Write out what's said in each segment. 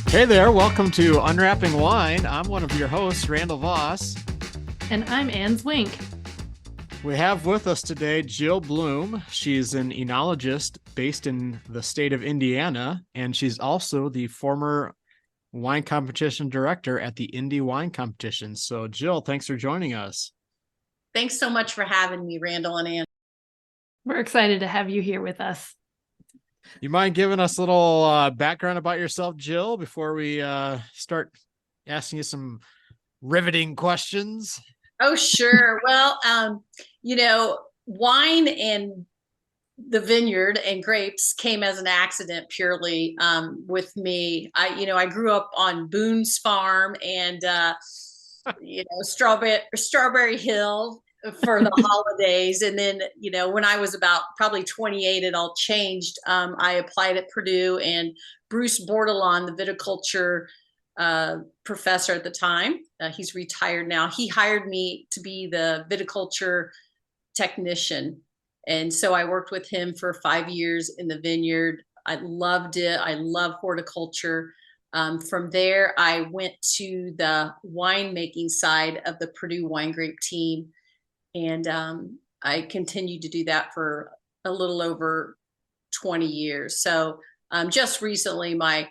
Hey there, welcome to Unwrapping Wine. I'm one of your hosts, Randall Voss. And I'm Ann Zwink. We have with us today Jill Blume. She's an enologist based in the state of Indiana, and she's also the former wine competition director at the Indy Wine Competition. So, Jill, thanks for joining us. Thanks so much for having me, Randall and Ann. We're excited to have you here with us. You mind giving us a little background about yourself, Jill, before we start asking you some riveting questions? Oh, sure. Well, wine and the vineyard and grapes came as an accident purely with me. I grew up on Boone's Farm and, Strawberry Hill for the holidays. And then, when I was about probably 28, it all changed. I applied at Purdue, and Bruce Bordelon, the viticulture professor at the time, he's retired now, he hired me to be the viticulture technician. And so I worked with him for 5 years in the vineyard. I loved it. I love horticulture. From there, I went to the winemaking side of the Purdue wine grape team. And I continued to do that for a little over 20 years. So just recently, my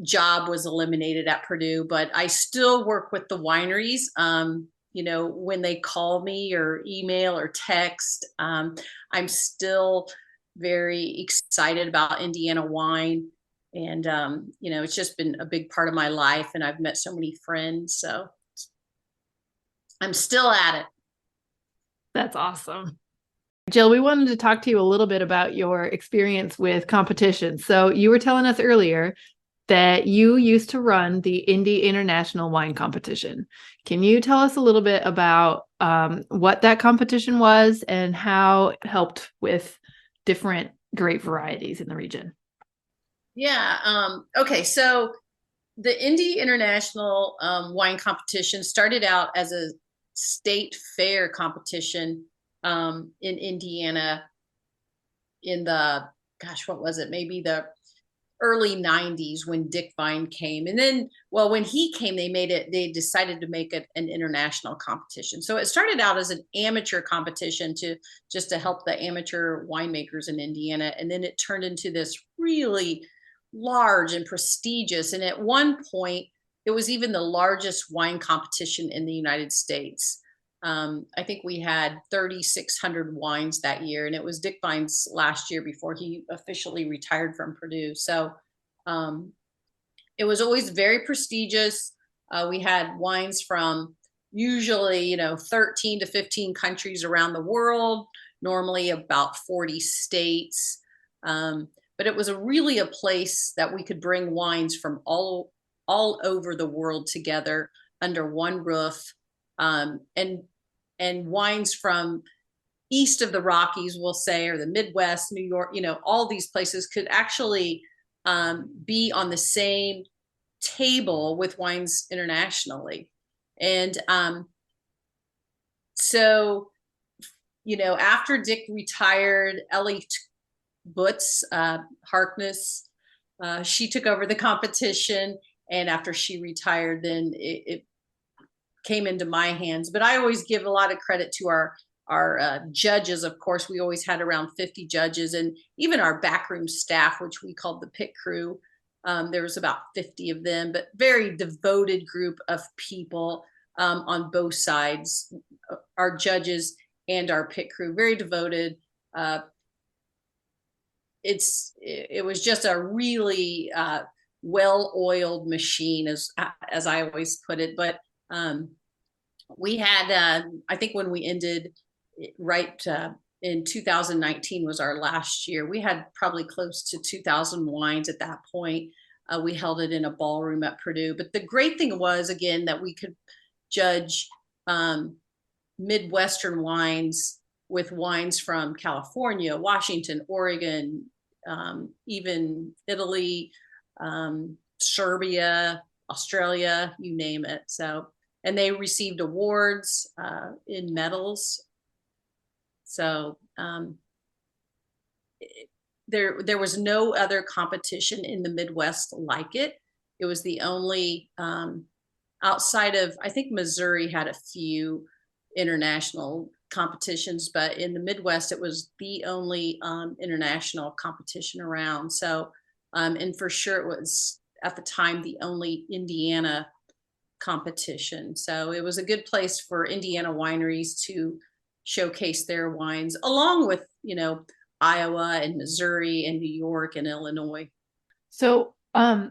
job was eliminated at Purdue, but I still work with the wineries. When they call me or email or text, I'm still very excited about Indiana wine. And, it's just been a big part of my life, and I've met so many friends. So I'm still at it. That's awesome. Jill, we wanted to talk to you a little bit about your experience with competition. So you were telling us earlier that you used to run the Indy International Wine Competition. Can you tell us a little bit about what that competition was and how it helped with different grape varieties in the region? Yeah. Okay. So the Indy International Wine Competition started out as a state fair competition in Indiana in what was it? Maybe the early 90s when Dick Vine came. And then, when he came, they decided to make it an international competition. So it started out as an amateur competition to help the amateur winemakers in Indiana. And then it turned into this really large and prestigious. And at one point, it was even the largest wine competition in the United States. I think we had 3,600 wines that year, and it was Dick Vine's last year before he officially retired from Purdue. So it was always very prestigious. We had wines from usually, 13 to 15 countries around the world, normally about 40 states. But it was really a place that we could bring wines from all over the world together under one roof. And wines from east of the Rockies, we'll say, or the Midwest, New York, all these places could actually be on the same table with wines internationally. And so, after Dick retired, Ellie Butz, Harkness, she took over the competition. And after she retired, then it came into my hands. But I always give a lot of credit to our judges. Of course, we always had around 50 judges, and even our backroom staff, which we called the pit crew. There was about 50 of them, but very devoted group of people on both sides, our judges and our pit crew, very devoted. It was just a really well-oiled machine, as I always put it. But we had, I think when we ended right in 2019 was our last year, we had probably close to 2,000 wines at that point. We held it in a ballroom at Purdue. But the great thing was, again, that we could judge Midwestern wines with wines from California, Washington, Oregon, even Italy, Serbia, Australia, you name it. So, and they received awards in medals. So there was no other competition in the Midwest like it. It was the only, outside of, I think Missouri had a few international competitions, but in the Midwest, it was the only international competition around. So, and for sure, it was at the time the only Indiana competition. So it was a good place for Indiana wineries to showcase their wines, along with, Iowa and Missouri and New York and Illinois. So,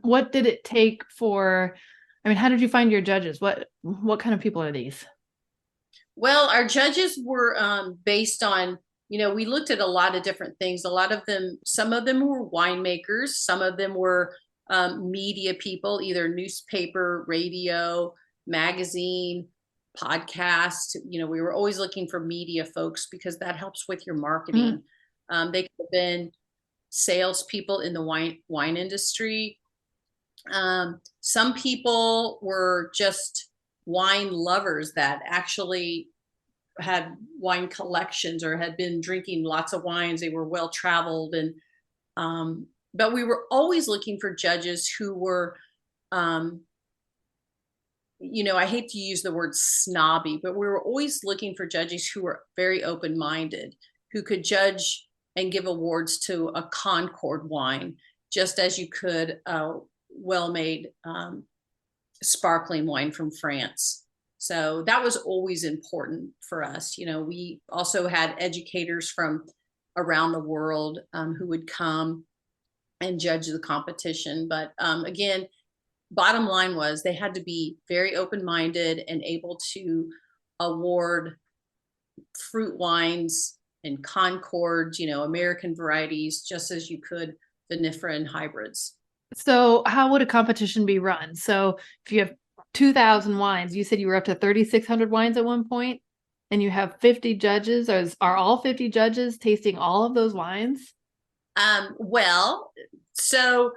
what did it take for, I mean, how did you find your judges? What kind of people are these? Well, our judges were based on, we looked at a lot of different things. A lot of them, some of them were winemakers, some of them were media people, either newspaper, radio, magazine, podcast. We were always looking for media folks because that helps with your marketing. They could have been salespeople in the wine industry. Some people were just wine lovers that actually had wine collections or had been drinking lots of wines. They were well traveled, and but we were always looking for judges who were, I hate to use the word snobby, but we were always looking for judges who were very open-minded, who could judge and give awards to a Concord wine, just as you could a well-made sparkling wine from France. So that was always important for us. We also had educators from around the world who would come and judge the competition. But again, bottom line was they had to be very open-minded and able to award fruit wines and Concords, American varieties, just as you could vinifera and hybrids. So, how would a competition be run? So, if you have 2,000 wines, you said you were up to 3,600 wines at one point, and you have 50 judges. Are all 50 judges tasting all of those wines? Well, so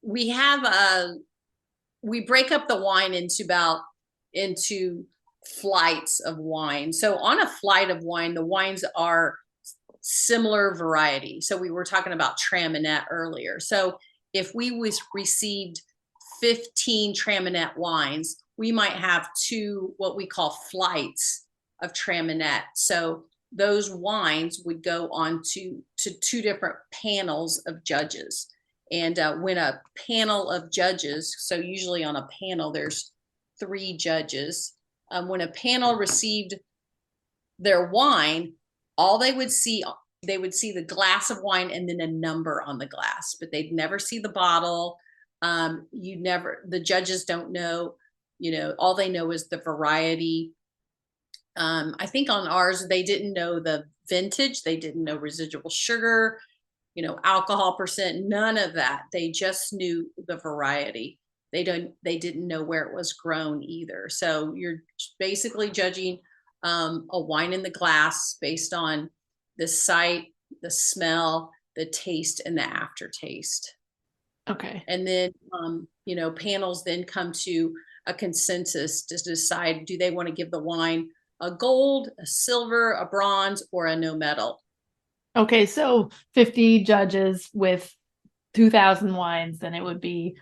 we have we break up the wine into flights of wine. So on a flight of wine, the wines are similar variety. So we were talking about Traminette earlier. So if we received 15 Traminette wines, we might have two what we call flights of Traminette. So those wines would go on to two different panels of judges. And when a panel of judges, so usually on a panel, there's 3 judges. When a panel received their wine, all they would see the glass of wine and then a number on the glass, but they'd never see the bottle. The judges don't know, all they know is the variety. I think on ours, they didn't know the vintage. They didn't know residual sugar, alcohol percent, none of that. They just knew the variety. They didn't know where it was grown either. So you're basically judging a wine in the glass based on the sight, the smell, the taste, and the aftertaste. Okay. And then, panels then come to a consensus to decide, do they want to give the wine a gold, a silver, a bronze, or a no metal? Okay, so 50 judges with 2,000 wines, then it would be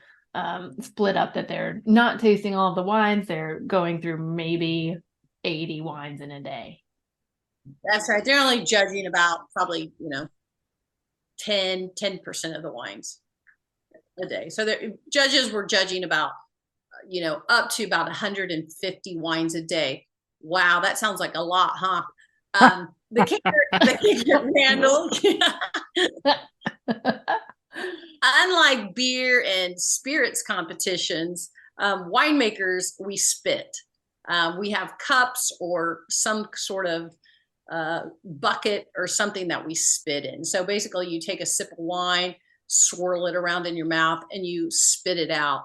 split up that they're not tasting all of the wines. They're going through maybe 80 wines in a day. That's right. They're only judging about probably, 10% of the wines a day. So the judges were judging about, up to about 150 wines a day. Wow, that sounds like a lot, huh? The kicker, Randall. Unlike beer and spirits competitions, winemakers, we spit. We have cups or some sort of bucket or something that we spit in. So basically, you take a sip of wine, swirl it around in your mouth, and you spit it out.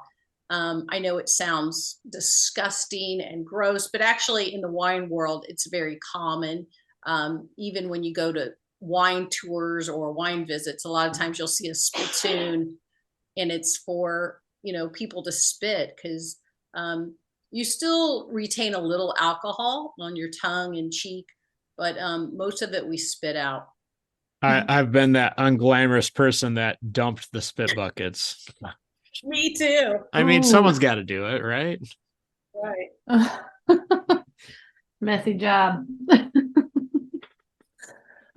I know it sounds disgusting and gross, but actually in the wine world, it's very common. Even when you go to wine tours or wine visits, a lot of times you'll see a spittoon, and it's for, people to spit because you still retain a little alcohol on your tongue and cheek, but most of it we spit out. I've been that unglamorous person that dumped the spit buckets. Me too. I mean, Ooh. someone's got to do it, right? Right. Messy job.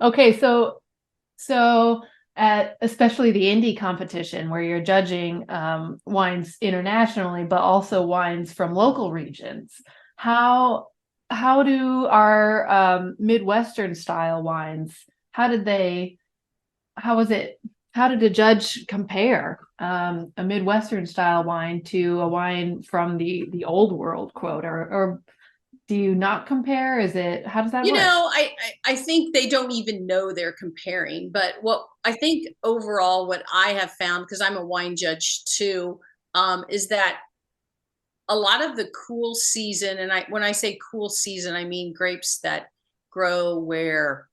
Okay, so at especially the Indy competition where you're judging wines internationally, but also wines from local regions, how do our Midwestern style wines, how was it, how did a judge compare a Midwestern style wine to a wine from the old world, quote, or do you not compare? Is it, how does that You work? know, I think they don't even know they're comparing. But what I think overall, what I have found, because I'm a wine judge too, is that a lot of the cool season, and when I say cool season, I mean grapes that grow where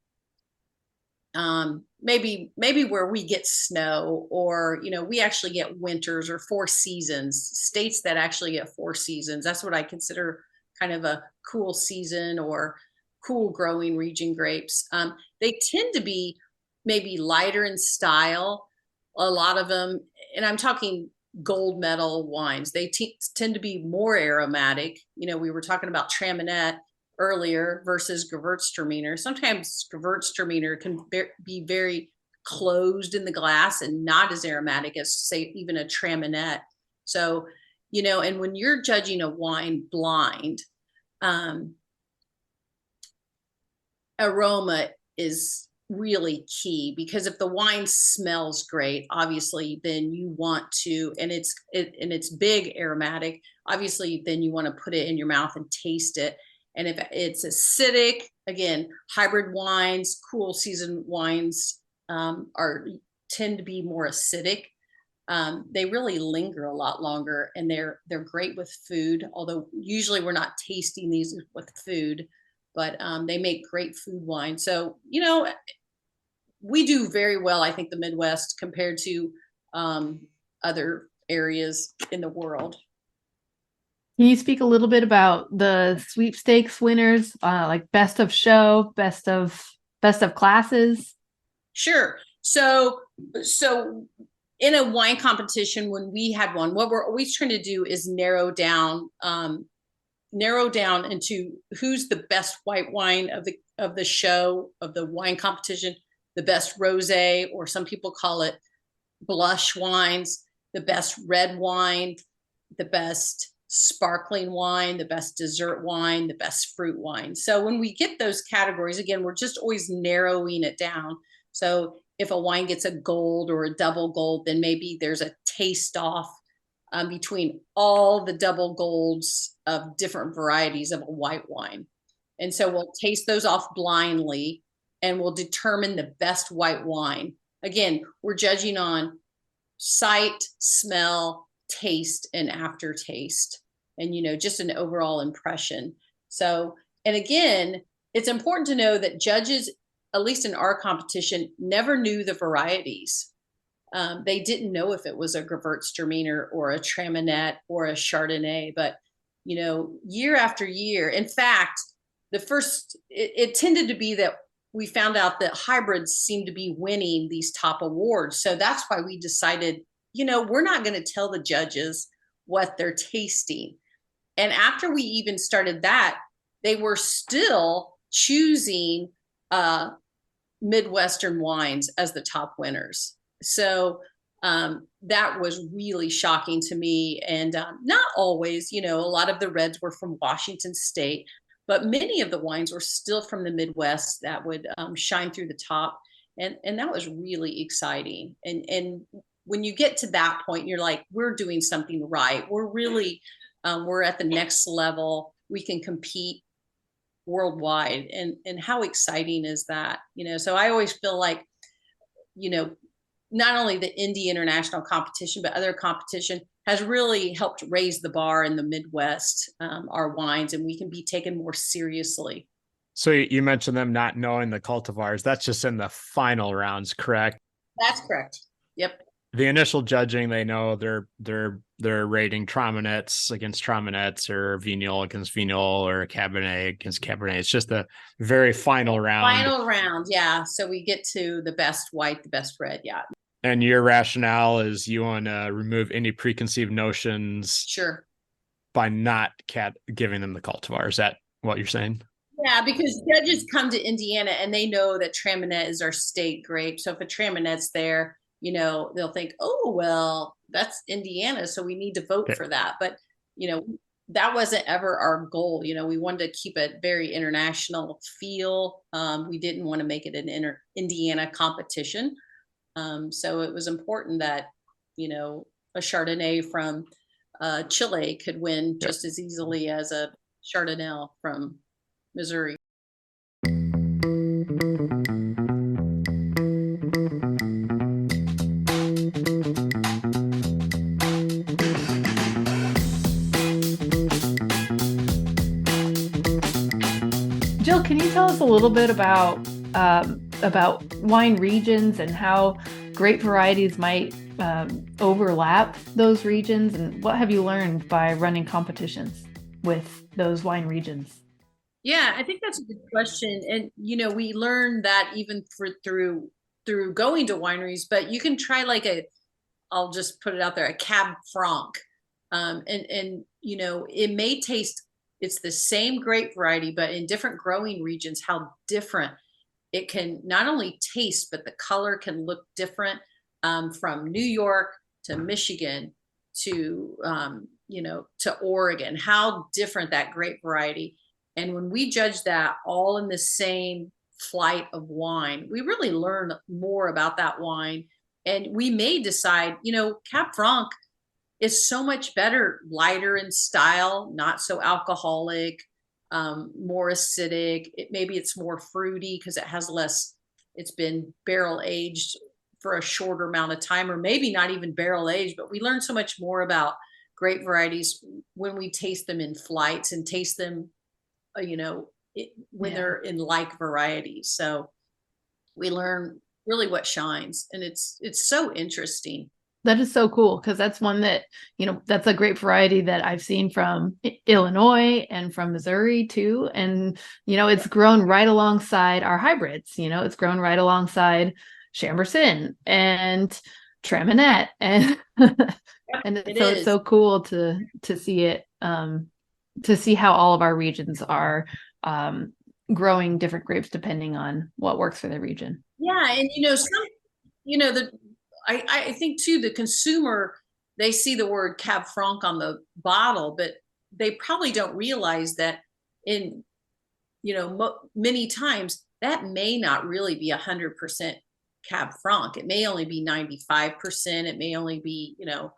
maybe where we get snow, or we actually get winters or four seasons. States that actually get four seasons, that's what I consider kind of a cool season or cool growing region grapes. They tend to be maybe lighter in style, a lot of them, and I'm talking gold medal wines. They tend to be more aromatic. We were talking about Traminette earlier versus Gewürztraminer. Sometimes Gewürztraminer can be very closed in the glass and not as aromatic as, say, even a Traminette. So, and when you're judging a wine blind, aroma is really key, because if the wine smells great, obviously then you want to, and it's big aromatic, obviously then you want to put it in your mouth and taste it. And if it's acidic, again, hybrid wines, cool season wines tend to be more acidic. They really linger a lot longer, and they're great with food, although usually we're not tasting these with food, but they make great food wine. So we do very well, I think, the Midwest compared to other areas in the world. Can you speak a little bit about the sweepstakes winners, like best of show, best of classes? Sure. So in a wine competition, when we had one, what we're always trying to do is narrow down into who's the best white wine of the show, of the wine competition, the best rosé, or some people call it blush wines, the best red wine, the best sparkling wine, the best dessert wine, the best fruit wine. So when we get those categories, again, we're just always narrowing it down. So if a wine gets a gold or a double gold, then maybe there's a taste off between all the double golds of different varieties of a white wine. And so we'll taste those off blindly, and we'll determine the best white wine. Again, we're judging on sight, smell, taste, and aftertaste, and just an overall impression. So, and again, it's important to know that judges, at least in our competition, never knew the varieties. They didn't know if it was a Gewürztraminer or a Traminette or a Chardonnay, but year after year, in fact, it tended to be that we found out that hybrids seem to be winning these top awards. So that's why we decided, we're not going to tell the judges what they're tasting. And after we even started that, they were still choosing Midwestern wines as the top winners. So that was really shocking to me. And not always, a lot of the reds were from Washington State, but many of the wines were still from the Midwest that would shine through the top. And that was really exciting. And when you get to that point, you're like, we're doing something right. We're really, we're at the next level. We can compete worldwide. And how exciting is that? So I always feel like, not only the Indy International competition, but other competition has really helped raise the bar in the Midwest, our wines, and we can be taken more seriously. So you mentioned them not knowing the cultivars. That's just in the final rounds, correct? That's correct. Yep. The initial judging, they know they're they're rating Traminets against Traminets or Vignol against Vignol or Cabernet against Cabernet. It's just a very final round. Final round, yeah. So we get to the best white, the best red, yeah. And your rationale is you want to remove any preconceived notions Sure. by not giving them the cultivar. Is that what you're saying? Yeah, because judges come to Indiana and they know that Traminet is our state grape. So if a Traminet's there, you know, they'll think, oh, well, that's Indiana, so we need to vote for that. But, you know, that wasn't ever our goal. You know, we wanted to keep a very international feel. We didn't want to make it an Indiana competition. So it was important that, you know, a Chardonnay from Chile could win just as easily as a Chardonnay from Missouri. Jill, can you tell us a little bit about wine regions and how grape varieties might overlap those regions, and what have you learned by running competitions with those wine regions? Yeah, I think that's a good question. And, you know, we learned that even through going to wineries, but you can try like I'll just put it out there, a Cab Franc. And, you know, it may taste, it's the same grape variety, but in different growing regions, how different it can not only taste, but the color can look different, from New York to Michigan to, you know, to Oregon, how different that grape variety. And when we judge that all in the same flight of wine, we really learn more about that wine. And we may decide, you know, Cab Franc is so much better, lighter in style, not so alcoholic, more acidic. Maybe it's more fruity because it has less, it's been barrel aged for a shorter amount of time, or maybe not even barrel aged, but we learn so much more about grape varieties when we taste them in flights and taste them, you know, when they're in like varieties. So we learn really what shines, and it's so interesting. That is so cool, because that's one that, you know, that's a grape variety that I've seen from Illinois and from Missouri too. And, you know, it's grown right alongside our hybrids, you know, it's grown right alongside Chambourcin and Traminette. And, it's so cool to see it, to see how all of our regions are growing different grapes depending on what works for the region. Yeah. And, you know, I think too, the consumer, they see the word Cab Franc on the bottle, but they probably don't realize that in, you know, many times that may not really be 100% Cab Franc. It may only be 95%. It may only be, you know,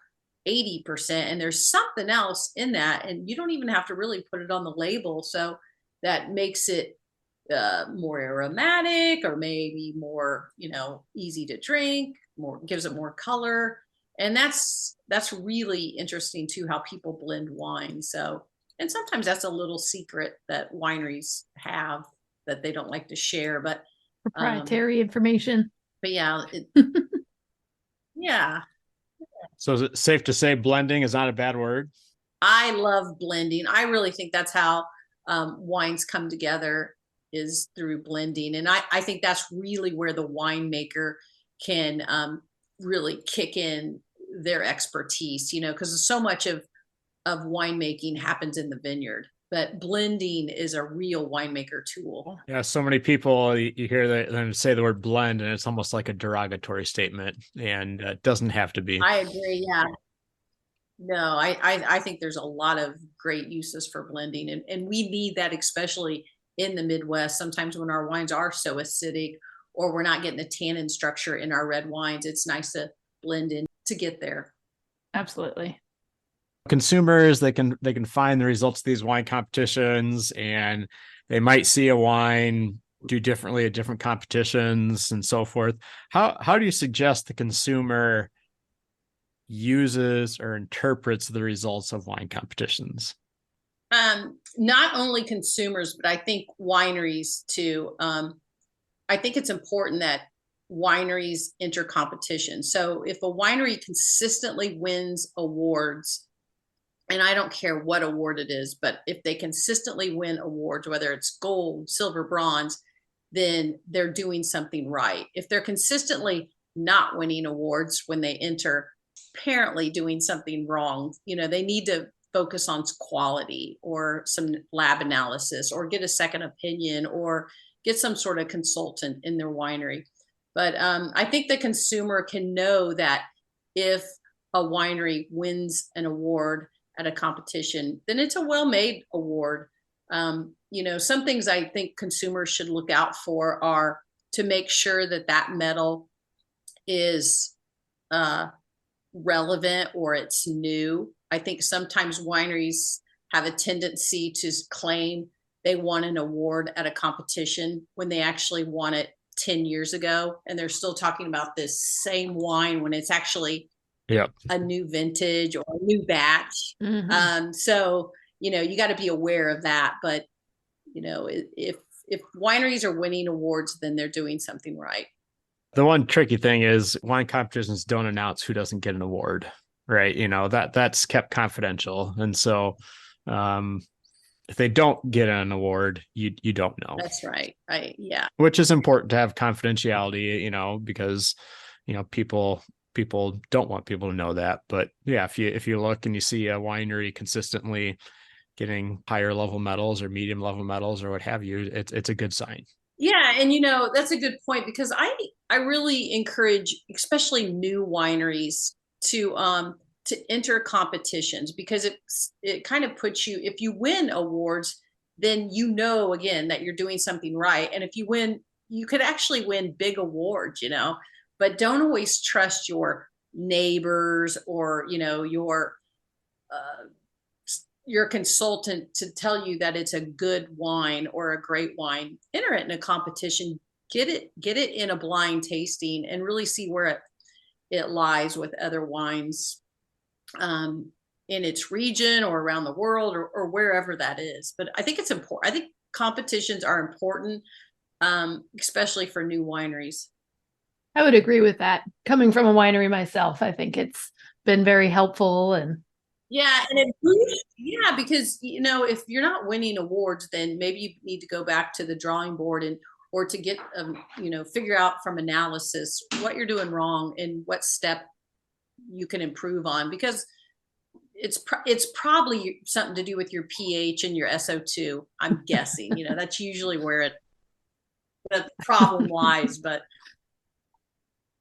80%. And there's something else in that. And you don't even have to really put it on the label. So that makes it more aromatic, or maybe more, you know, easy to drink, more, gives it more color. And that's really interesting too, how people blend wine. So, and sometimes that's a little secret that wineries have that they don't like to share, but proprietary information. But yeah, yeah. So is it safe to say blending is not a bad word? I love blending. I really think that's how wines come together, is through blending. And I think that's really where the winemaker can really kick in their expertise, you know, because so much of winemaking happens in the vineyard, but blending is a real winemaker tool. Yeah, so many people, you hear them say the word blend, and it's almost like a derogatory statement, and it doesn't have to be. I agree. Yeah. No, I think there's a lot of great uses for blending, and we need that, especially in the Midwest. Sometimes when our wines are so acidic, or we're not getting the tannin structure in our red wines, it's nice to blend in to get there. Absolutely. Consumers, they can find the results of these wine competitions, and they might see a wine do differently at different competitions and so forth. How do you suggest the consumer uses or interprets the results of wine competitions? Not only consumers, but I think wineries too. I think it's important that wineries enter competition. So if a winery consistently wins awards, and I don't care what award it is, but if they consistently win awards, whether it's gold, silver, bronze, then they're doing something right. If they're consistently not winning awards when they enter, apparently doing something wrong. They need to focus on quality or some lab analysis or get a second opinion or get some sort of consultant in their winery. But I think the consumer can know that if a winery wins an award at a competition, then it's a well-made award. Some things I think consumers should look out for are to make sure that that medal is relevant or it's new. I think sometimes wineries have a tendency to claim they won an award at a competition when they actually won it 10 years ago. And they're still talking about this same wine when it's actually a new vintage or a new batch. So, you got to be aware of that. But, if wineries are winning awards, then they're doing something right. The one tricky thing is wine competitions don't announce who doesn't get an award, right? That's kept confidential. And so if they don't get an award, you don't know. That's right. Which is important to have confidentiality, because, people don't want people to know that. But yeah, if you look and you see a winery consistently getting higher level medals or medium level medals or what have you, it's a good sign. Yeah. And, that's a good point, because I really encourage, especially new wineries, to enter competitions, because it kind of puts you, if you win awards, then again, that you're doing something right. And if you win, you could actually win big awards, but don't always trust your neighbors or, your consultant to tell you that it's a good wine or a great wine. Enter it in a competition, get it in a blind tasting, and really see where it lies with other wines in its region or around the world or wherever that is. But I think it's important. I think competitions are important, especially for new wineries. I would agree with that. Coming from a winery myself, I think it's been very helpful. And yeah, and it boosts, because if you're not winning awards, then maybe you need to go back to the drawing board or to get figure out from analysis what you're doing wrong and what step you can improve on, because it's probably something to do with your pH and your SO2. I'm guessing, that's usually where the problem lies, but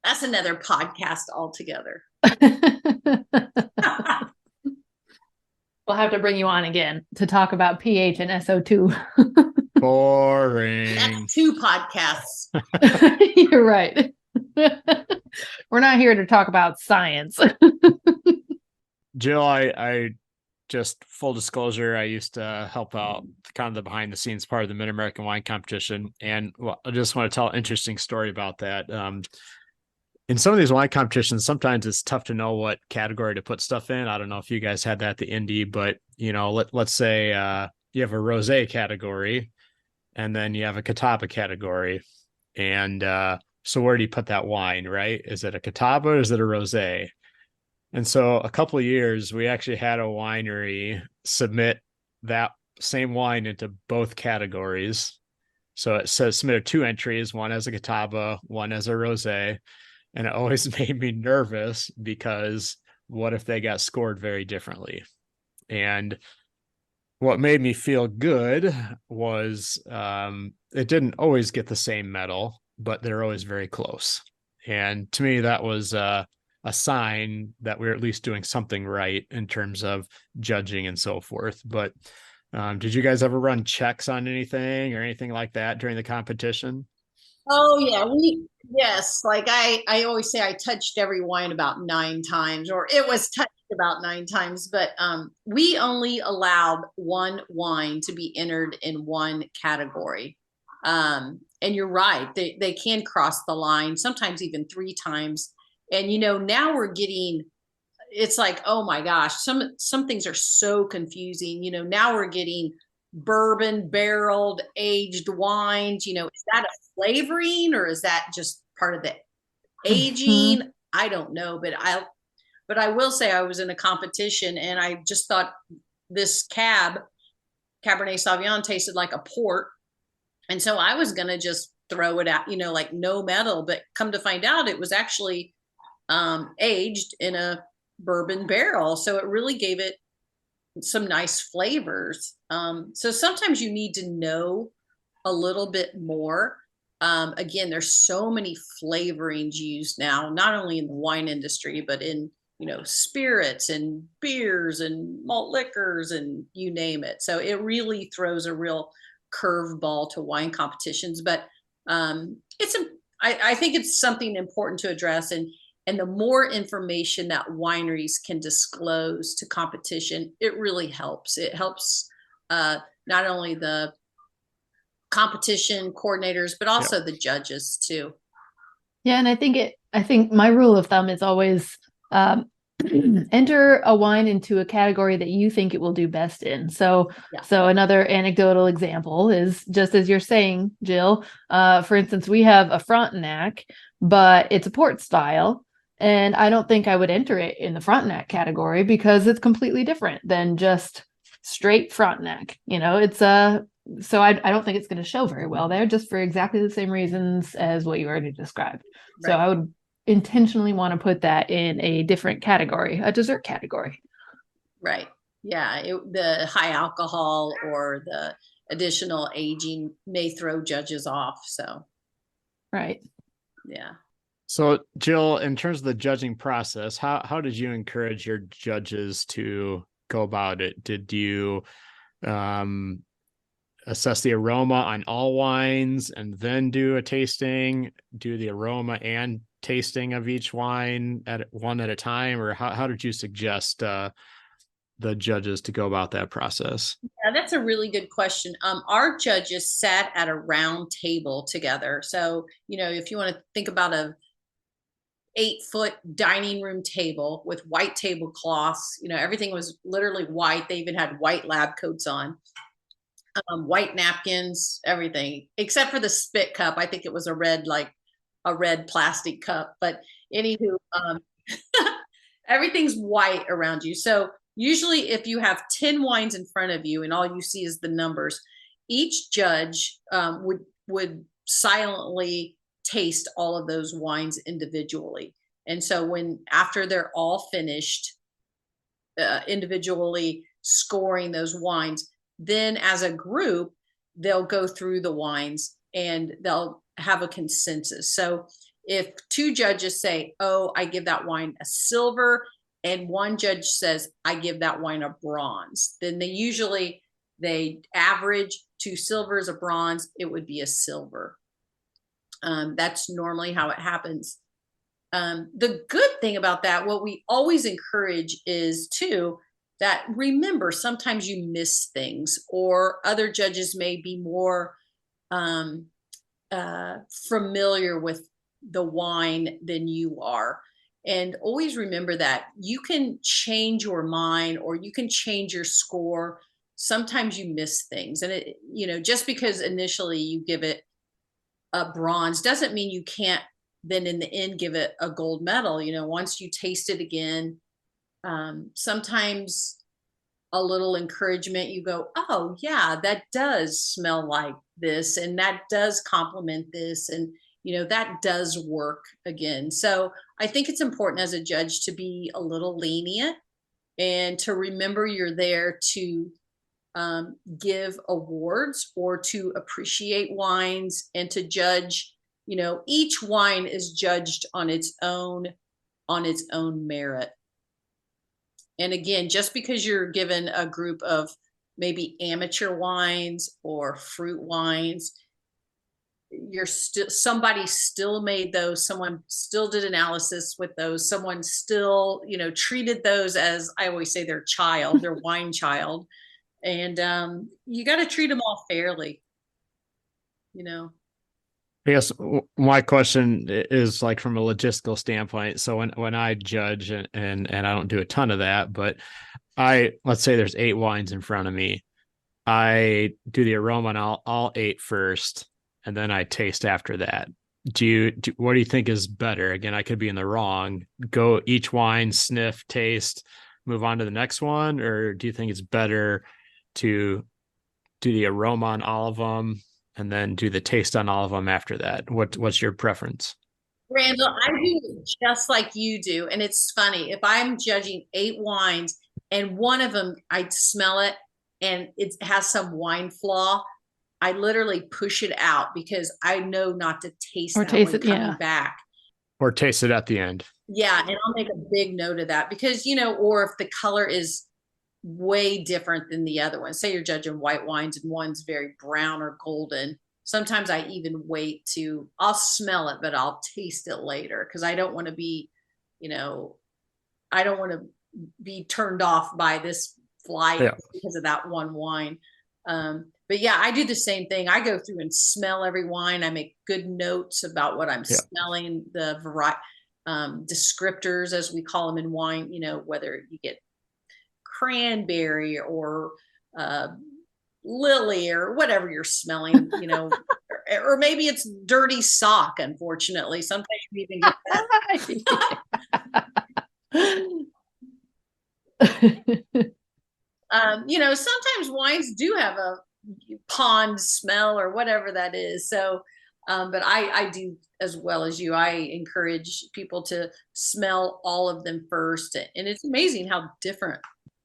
that's another podcast altogether. We'll have to bring you on again to talk about pH and SO2. Boring. That's 2 podcasts. You're right. We're not here to talk about science. Jill, I just full disclosure, I used to help out kind of the behind the scenes part of the Mid-American Wine Competition. And I just want to tell an interesting story about that. In some of these wine competitions, sometimes it's tough to know what category to put stuff in. I don't know if you guys had that at the Indy, but let's say you have a rosé category and then you have a catawba category. And so where do you put that wine, right? Is it a catawba or is it a rosé? And so a couple of years, we actually had a winery submit that same wine into both categories. So it says submitted 2 entries, one as a catawba, one as a rosé. And it always made me nervous, because what if they got scored very differently? And what made me feel good was it didn't always get the same medal, but they're always very close. And to me, that was a sign that we're at least doing something right in terms of judging and so forth. But did you guys ever run checks on anything or anything like that during the competition? Oh yeah, yes. Like I always say, I touched every wine about 9 times, or it was touched about 9 times. But we only allowed one wine to be entered in one category. And you're right, they can cross the line, sometimes even 3 times. And now we're getting, it's like, oh my gosh, some things are so confusing. Now we're getting bourbon barreled aged wines. Is that a flavoring or is that just part of the Mhm. aging. I don't know, but I will say I was in a competition and I just thought this Cabernet Sauvignon tasted like a port. And so I was going to just throw it out, like no metal, but come to find out it was actually aged in a bourbon barrel. So it really gave it some nice flavors. So sometimes you need to know a little bit more. Again, there's so many flavorings used now, not only in the wine industry, but in, spirits and beers and malt liquors and you name it. So it really throws a real curveball to wine competitions, but I think it's something important to address. And the more information that wineries can disclose to competition, it really helps. It helps not only the competition coordinators, but also the judges too. Yeah, and I think my rule of thumb is always enter a wine into a category that you think it will do best in. So another anecdotal example is just as you're saying, Jill, for instance, we have a Frontenac, but it's a port style. And I don't think I would enter it in the Frontenac category because it's completely different than just straight Frontenac. So I don't think it's going to show very well there, just for exactly the same reasons as what you already described. So I would intentionally want to put that in a different category, a dessert category. Right. Yeah. The high alcohol or the additional aging may throw judges off. So. Right. Yeah. So Jill, in terms of the judging process, how did you encourage your judges to go about it? Did you assess the aroma on all wines and then do a tasting, do the aroma and tasting of each wine at one at a time, or how did you suggest the judges to go about that process? Yeah, that's a really good question. Our judges sat at a round table together. So, if you want to think about a 8-foot dining room table with white tablecloths, everything was literally white. They even had white lab coats on. White napkins, everything except for the spit cup. I think it was a red plastic cup. But anywho, everything's white around you. So usually, if you have 10 wines in front of you and all you see is the numbers, each judge would silently taste all of those wines individually. And so after they're all finished, individually scoring those wines, then as a group, they'll go through the wines and they'll have a consensus. So if 2 judges say, oh, I give that wine a silver, and 1 judge says, I give that wine a bronze, then they average 2 silvers, a bronze, it would be a silver. That's normally how it happens. The good thing about that, what we always encourage is too, that remember, sometimes you miss things, or other judges may be more familiar with the wine than you are. And always remember that you can change your mind or you can change your score. Sometimes you miss things. And just because initially you give it a bronze doesn't mean you can't then in the end give it a gold medal. Once you taste it again, sometimes a little encouragement, you go, oh yeah, that does smell like this, and that does complement this, and that does work again. So I think it's important as a judge to be a little lenient and to remember you're there to give awards or to appreciate wines and to judge. Each wine is judged on its own merit. And again, just because you're given a group of maybe amateur wines or fruit wines, somebody still made those, someone still did analysis with those, someone still, treated those as, I always say, their child, their wine child. And you got to treat them all fairly. I guess my question is like from a logistical standpoint. So when I judge and I don't do a ton of that, but let's say there's 8 wines in front of me. I do the aroma on all 8 first, and then I taste after that. what do you think is better? Again, I could be in the wrong. Go each wine, sniff, taste, move on to the next one, or do you think it's better to do the aroma on all of them and then do the taste on all of them after that? What's your preference? Randall, I do just like you do. And it's funny, if I'm judging 8 wines and one of them, I smell it and it has some wine flaw, I literally push it out because I know not to taste Or that taste one it, coming yeah. back. Or taste it at the end? Yeah, and I'll make a big note of that because, or if the color is way different than the other one. Say you're judging white wines and one's very brown or golden. Sometimes I even I'll smell it, but I'll taste it later because I don't want to be, I don't want to be turned off by this flight Yeah. because of that one wine. But yeah, I do the same thing. I go through and smell every wine. I make good notes about what I'm smelling, the variety, descriptors, as we call them in wine, whether you get cranberry or lily or whatever you're smelling, or maybe it's dirty sock. Unfortunately, sometimes you even get that. Sometimes wines do have a pond smell or whatever that is. So, but I do as well as you. I encourage people to smell all of them first, and it's amazing how different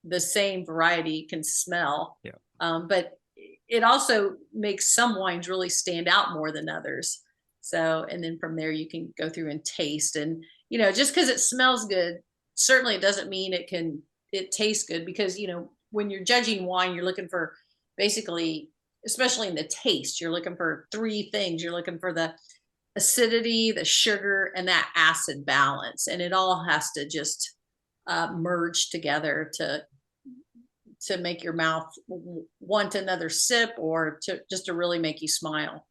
the same variety can smell. Yeah. But it also makes some wines really stand out more than others. So, and then from there you can go through and taste, and just because it smells good, certainly it doesn't mean it tastes good, because when you're judging wine, you're looking for basically, especially in the taste, you're looking for 3 things. You're looking for the acidity, the sugar, and that acid balance, and it all has to just merge together to make your mouth want another sip, or to really make you smile.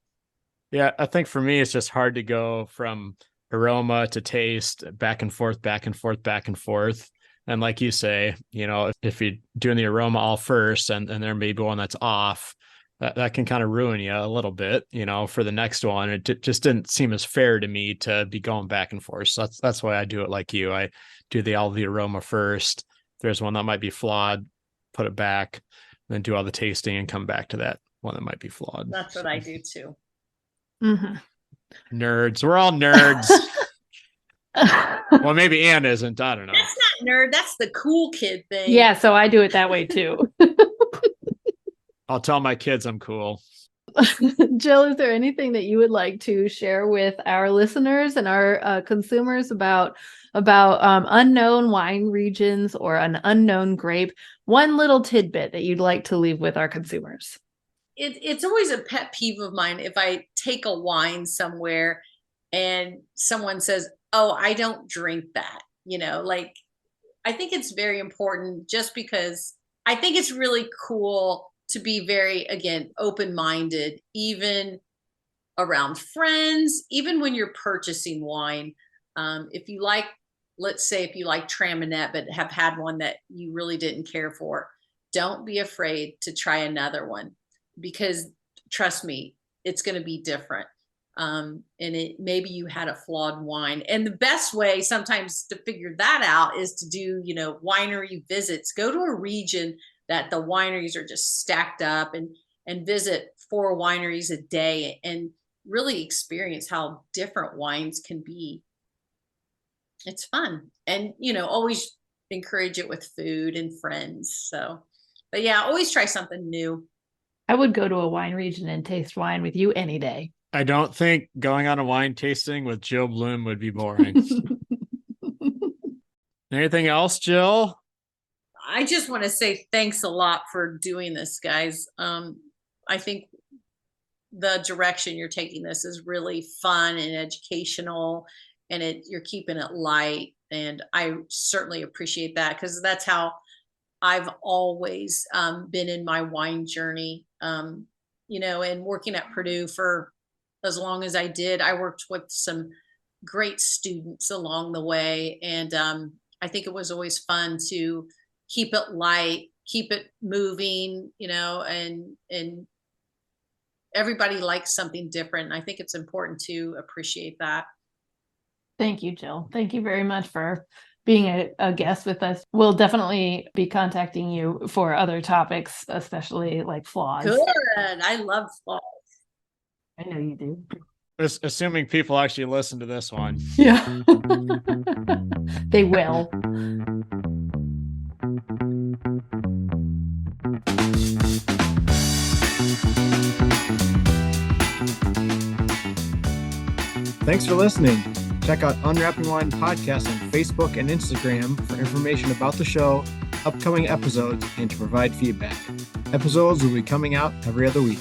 Yeah, I think for me, it's just hard to go from aroma to taste, back and forth, back and forth, back and forth. And like you say, if you're doing the aroma all first and there may be one that's off, that can kind of ruin you a little bit, for the next one. It just didn't seem as fair to me to be going back and forth. So that's why I do it like you. I do all the aroma first. If there's one that might be flawed, put it back, then do all the tasting and come back to that one that might be flawed. That's what I do too. Mm-hmm. Nerds. We're all nerds. Well, maybe Ann isn't. I don't know. That's not nerd. That's the cool kid thing. Yeah, so I do it that way too. I'll tell my kids I'm cool. Jill, is there anything that you would like to share with our listeners and our consumers about unknown wine regions or an unknown grape? One little tidbit that you'd like to leave with our consumers. It's always a pet peeve of mine if I take a wine somewhere and someone says, "Oh, I don't drink that." Like, I think it's very important, just because I think it's really cool to be very, again, open-minded, even around friends, even when you're purchasing wine. If you like, let's say, if you like Traminette, but have had one that you really didn't care for, don't be afraid to try another one, because trust me, it's going to be different. And maybe you had a flawed wine, and the best way sometimes to figure that out is to do, winery visits. Go to a region that the wineries are just stacked up, and visit 4 wineries a day and really experience how different wines can be. It's fun. And, always encourage it with food and friends. So, but yeah, always try something new. I would go to a wine region and taste wine with you any day. I don't think going on a wine tasting with Jill Blume would be boring. Anything else, Jill? I just want to say thanks a lot for doing this, guys. I think the direction you're taking this is really fun and educational, and you're keeping it light. And I certainly appreciate that, because that's how I've always been in my wine journey. And working at Purdue for as long as I did, I worked with some great students along the way. And I think it was always fun to keep it light, keep it moving, and everybody likes something different. And I think it's important to appreciate that. Thank you, Jill. Thank you very much for being a guest with us. We'll definitely be contacting you for other topics, especially like flaws. Good. I love flaws. I know you do. Assuming people actually listen to this one. Yeah. They will. Thanks for listening. Check out Unwrapping Wine Podcast on Facebook and Instagram for information about the show, upcoming episodes, and to provide feedback. Episodes will be coming out every other week.